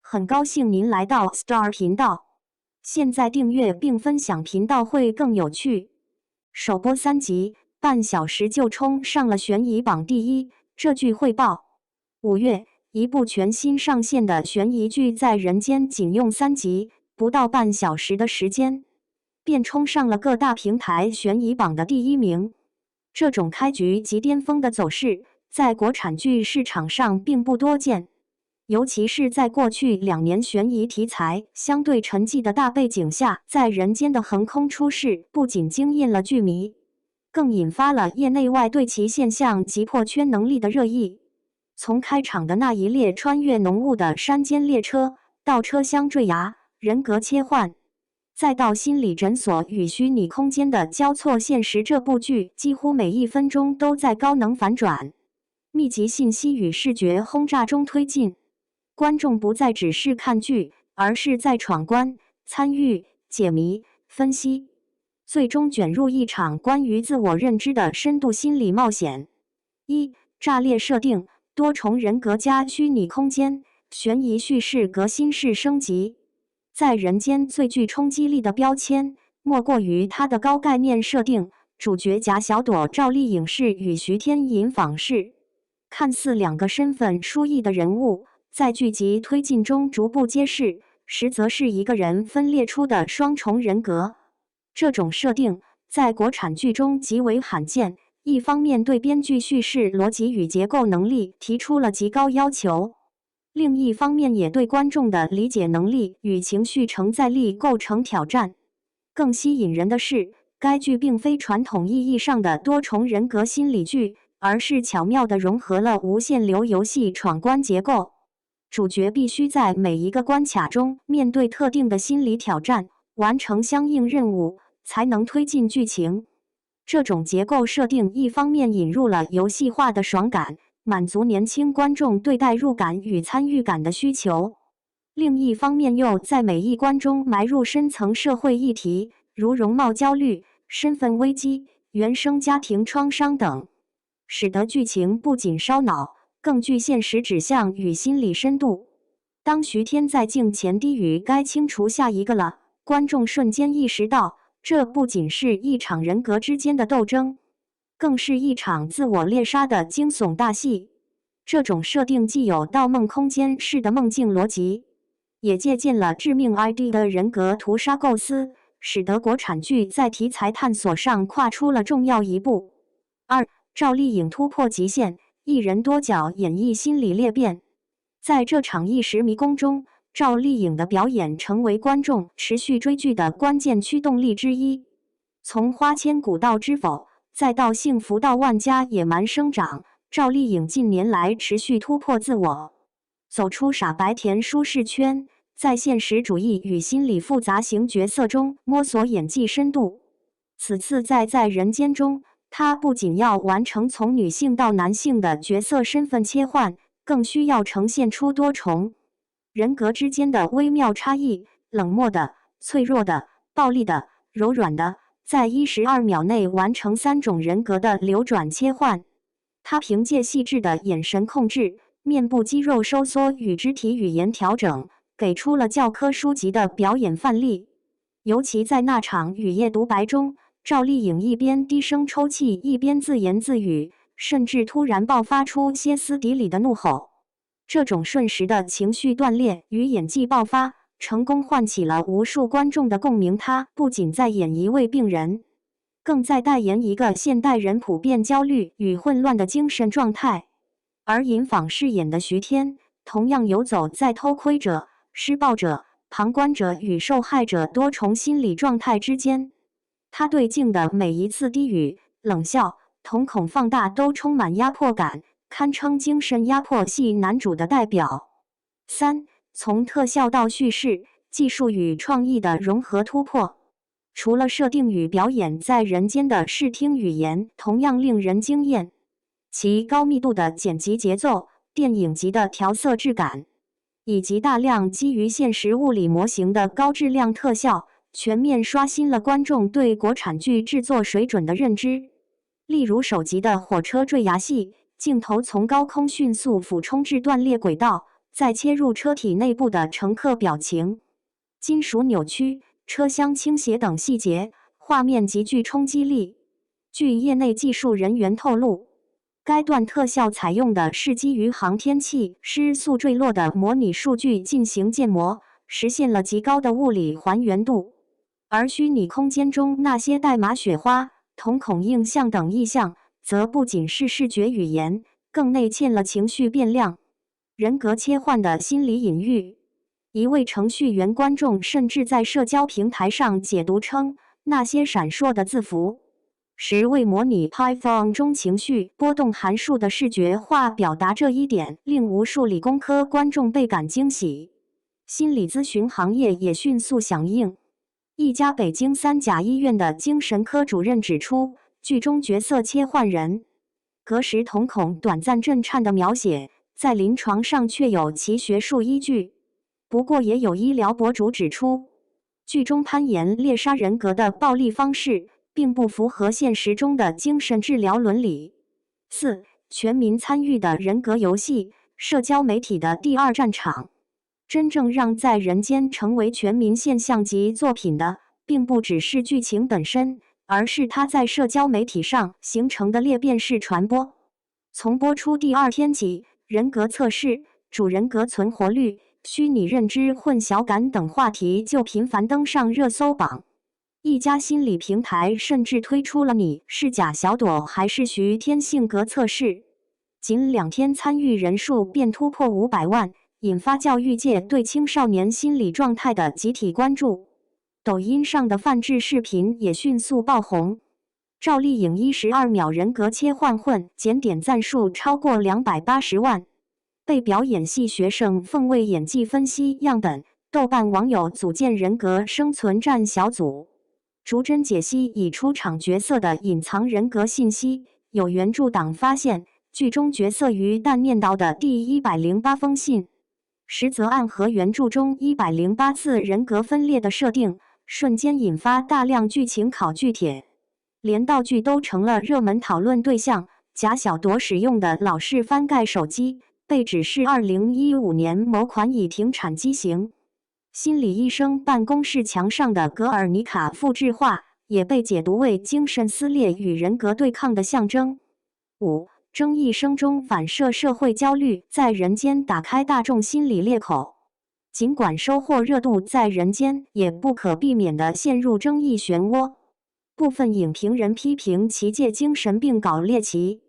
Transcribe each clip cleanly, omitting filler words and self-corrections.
很高兴您来到 Star 频道。现在订阅并分享频道会更有趣。首播3集，半小时就冲上了悬疑榜第1。这剧汇报：5月，一部全新上线的悬疑剧《在人间》仅用3集，不到半小时的时间，便冲上了各大平台悬疑榜的第1名。这种开局即巅峰的走势，在国产剧市场上并不多见。尤其是在过去2年悬疑题材相对沉寂的大背景下，在人间的横空出世，不仅惊艳了剧迷，更引发了业内外对其现象级破圈能力的热议。从开场的那一列穿越浓雾的山间列车，到车厢坠崖、人格切换，再到心理诊所与虚拟空间的交错现实，这部剧几乎每1分钟都在高能反转、密集信息与视觉轰炸中推进。观众不再只是看剧，而是在闯关、参与、解谜、分析，最终卷入一场关于自我认知的深度心理冒险。炸裂设定，多重人格加虚拟空间，悬疑叙事革新式升级。在人间最具冲击力的标签，莫过于它的高概念设定。主角贾小朵赵丽颖是与徐天银访视，看似2个身份殊异的人物，在剧集推进中逐步揭示，实则是一个人分裂出的双重人格。这种设定在国产剧中极为罕见，一方面对编剧叙事逻辑与结构能力提出了极高要求，另一方面也对观众的理解能力与情绪承载力构成挑战。更吸引人的是，该剧并非传统意义上的多重人格心理剧，而是巧妙地融合了无限流游戏闯关结构。主角必须在每一个关卡中面对特定的心理挑战，完成相应任务，才能推进剧情。这种结构设定一方面引入了游戏化的爽感，满足年轻观众对代入感与参与感的需求；另一方面又在每一关中埋入深层社会议题，如容貌焦虑、身份危机、原生家庭创伤等，使得剧情不仅烧脑，更具现实指向与心理深度。当徐天在镜前低语该清除下一个了，观众瞬间意识到，这不仅是一场人格之间的斗争，更是一场自我猎杀的惊悚大戏。这种设定既有盗梦空间式的梦境逻辑，也借鉴了致命 ID 的人格屠杀构思，使得国产剧在题材探索上跨出了重要一步。赵丽颖突破极限，一人多角演绎心理裂变。在这场一时迷宫中，赵丽颖的表演成为观众持续追剧的关键驱动力之一。从花千骨到知否，再到幸福到万家野蛮生长，赵丽颖近年来持续突破自我，走出傻白甜舒适圈，在现实主义与心理复杂型角色中摸索演技深度。此次在人间中，她不仅要完成从女性到男性的角色身份切换，更需要呈现出多重人格之间的微妙差异，冷漠的、脆弱的、暴力的、柔软的，在12秒内完成3种人格的流转切换。她凭借细致的眼神控制、面部肌肉收缩与肢体语言调整，给出了教科书级的表演范例。尤其在那场雨夜独白中，赵丽颖一边低声抽泣，一边自言自语，甚至突然爆发出歇斯底里的怒吼。这种瞬时的情绪断裂与演技爆发，成功唤起了无数观众的共鸣。她不仅在演一位病人，更在代言一个现代人普遍焦虑与混乱的精神状态。而尹昉饰演的徐天，同样游走在偷窥者、施暴者、旁观者与受害者多重心理状态之间。他对镜的每一次低语、冷笑、瞳孔放大都充满压迫感，堪称精神压迫系男主的代表。从特效到叙事、技术与创意的融合突破。除了设定与表演，在人间的视听语言同样令人惊艳，其高密度的剪辑节奏、电影级的调色质感，以及大量基于现实物理模型的高质量特效，全面刷新了观众对国产剧制作水准的认知。例如首集的火车坠崖戏，镜头从高空迅速俯冲至断裂轨道，再切入车体内部的乘客表情、金属扭曲、车厢倾斜等细节，画面极具冲击力。据业内技术人员透露，该段特效采用的是基于航天器失速坠落的模拟数据进行建模，实现了极高的物理还原度。而虚拟空间中那些代码雪花、瞳孔映像等意象，则不仅是视觉语言，更内嵌了情绪变量、人格切换的心理隐喻。一位程序员观众甚至在社交平台上解读称，那些闪烁的字符是为模拟 Python 中情绪波动函数的视觉化表达，这一点令无数理工科观众倍感惊喜。心理咨询行业也迅速响应。一家北京三甲医院的精神科主任指出，剧中角色切换人格时瞳孔短暂震颤的描写，在临床上确有其学术依据。不过，也有医疗博主指出，剧中攀岩猎杀人格的暴力方式并不符合现实中的精神治疗伦理。4. 全民参与的人格游戏，社交媒体的第二战场。真正让在人间成为全民现象级作品的，并不只是剧情本身，而是它在社交媒体上形成的裂变式传播。从播出第2天起，人格测试、主人格存活率、虚拟认知混淆感等话题就频繁登上热搜榜。一家心理平台甚至推出了你是贾小朵还是徐天性格测试，仅2天参与人数便突破500万，引发教育界对青少年心理状态的集体关注。抖音上的泛制视频也迅速爆红，赵丽颖12秒人格切换混剪点赞数超过280万，被表演系学生奉为演技分析样本。豆瓣网友组建人格生存战小组，逐帧解析已出场角色的隐藏人格信息。有原著党发现，剧中角色于但念叨的第108封信，实则暗合原著中108次人格分裂的设定，瞬间引发大量剧情考据帖，连道具都成了热门讨论对象。贾小朵使用的老式翻盖手机，被指是2015年某款已停产机型。心理医生办公室墙上的格尔尼卡复制画，也被解读为精神撕裂与人格对抗的象征。5. 争议声中反射社会焦虑，在人间打开大众心理裂口。尽管收获热度，在人间也不可避免地陷入争议漩涡。部分影评人批评其借精神病搞猎奇，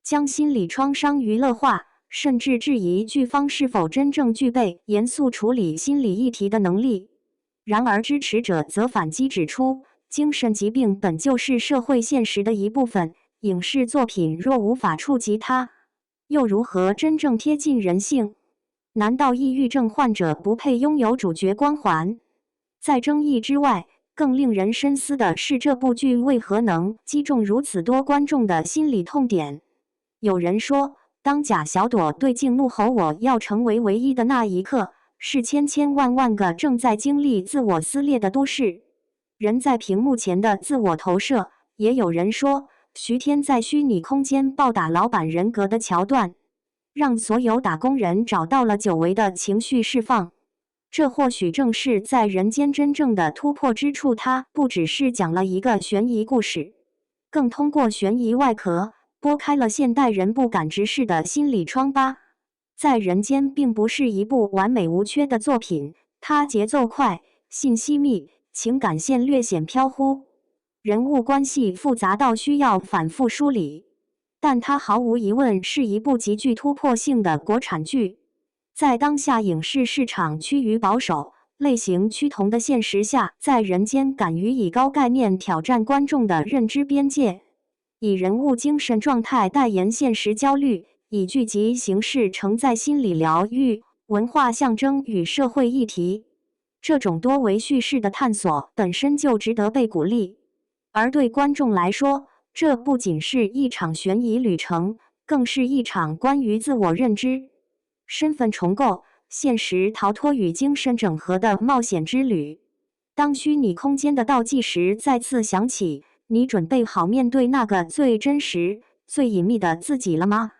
将心理创伤娱乐化，甚至质疑剧方是否真正具备严肃处理心理议题的能力。然而支持者则反击指出，精神疾病本就是社会现实的一部分，影视作品若无法触及它，又如何真正贴近人性？难道抑郁症患者不配拥有主角光环？在争议之外，更令人深思的是，这部剧为何能击中如此多观众的心理痛点？有人说，当贾小朵对镜怒吼我要成为唯一的那一刻，是千千万万个正在经历自我撕裂的都市人在屏幕前的自我投射。也有人说，徐天在虚拟空间暴打老板人格的桥段，让所有打工人找到了久违的情绪释放。这或许正是在人间真正的突破之处，它不只是讲了一个悬疑故事，更通过悬疑外壳拨开了现代人不敢直视的心理疮疤。在人间并不是一部完美无缺的作品，它节奏快，信息密，情感线略显飘忽，人物关系复杂到需要反复梳理，但它毫无疑问是一部极具突破性的国产剧。在当下影视市场趋于保守、类型趋同的现实下，在人间敢于以高概念挑战观众的认知边界，以人物精神状态代言现实焦虑，以剧集形式承载心理疗愈、文化象征与社会议题。这种多维叙事的探索本身就值得被鼓励。而对观众来说，这不仅是一场悬疑旅程，更是一场关于自我认知、身份重构、现实逃脱与精神整合的冒险之旅。当虚拟空间的倒计时再次响起，你准备好面对那个最真实、最隐秘的自己了吗？